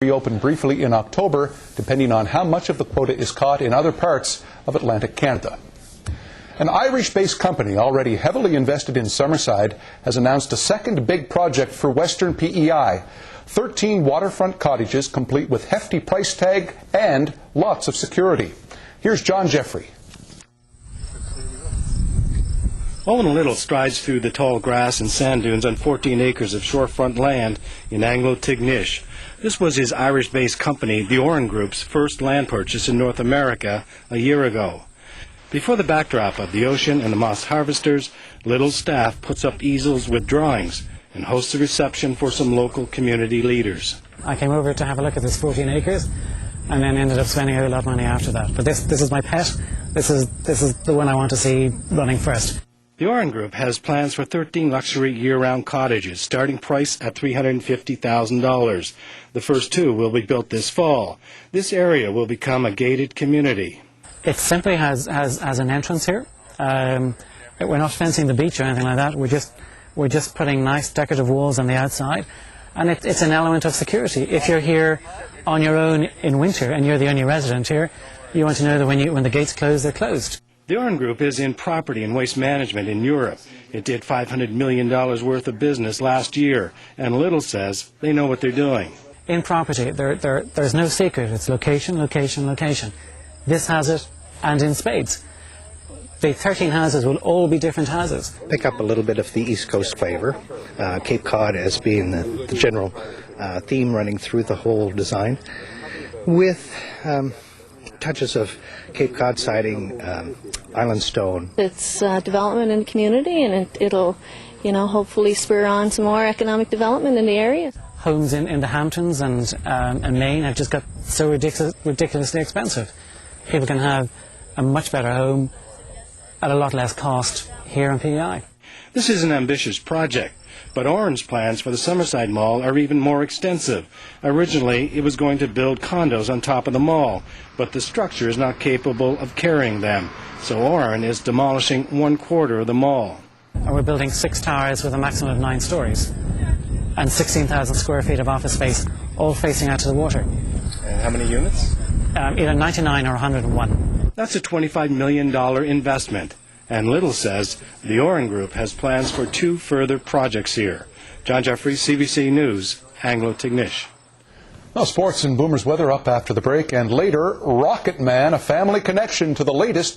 reopen briefly in October, depending on how much of the quota is caught in other parts of Atlantic Canada. An Irish-based company already heavily invested in Summerside has announced a second big project for Western PEI. 13 waterfront cottages complete with hefty price tag and lots of security. Here's John Jeffrey. Owen Little strides through the tall grass and sand dunes on 14 acres of shorefront land in Anglo, Tignish. This was his Irish-based company, the Oran Group's first land purchase in North America a year ago. Before the backdrop of the ocean and the moss harvesters, Little's staff puts up easels with drawings and hosts a reception for some local community leaders. I came over to have a look at this 14 acres and then ended up spending a lot of money after that. But this is my pet. This is the one I want to see running first. The Oran Group has plans for 13 luxury year-round cottages, starting price at $350,000. The first 2 will be built this fall. This area will become a gated community. It simply has an entrance here. We're not fencing the beach or anything like that. We're just putting nice decorative walls on the outside, and it's an element of security. If you're here on your own in winter and you're the only resident here, you want to know that when the gates close, they're closed. The Oran Group is in property and waste management in Europe. It did $500 million worth of business last year, and Little says they know what they're doing. In property, there's no secret. It's location, location, location. This has it, and in spades. The 13 houses will all be different houses. Pick up a little bit of the East Coast flavor, Cape Cod as being the general theme running through the whole design, with touches of Cape Cod siding, island stone. It's development in the community, and it'll, hopefully spur on some more economic development in the area. Homes in the Hamptons and Maine have just got so ridiculously expensive. People can have a much better home at a lot less cost here in PEI. This is an ambitious project, but Oran's plans for the Summerside Mall are even more extensive. Originally, it was going to build condos on top of the mall, but the structure is not capable of carrying them, so Oran is demolishing 1/4 of the mall. And we're building 6 towers with a maximum of 9 stories and 16,000 square feet of office space, all facing out to the water. And how many units? Either 99 or 101. That's a $25 million investment. And Little says the Oran Group has plans for 2 further projects here. John Jeffrey, CBC News, Anglo, Tignish. Now, sports and Boomer's weather up after the break, and later, Rocket Man, a family connection to the latest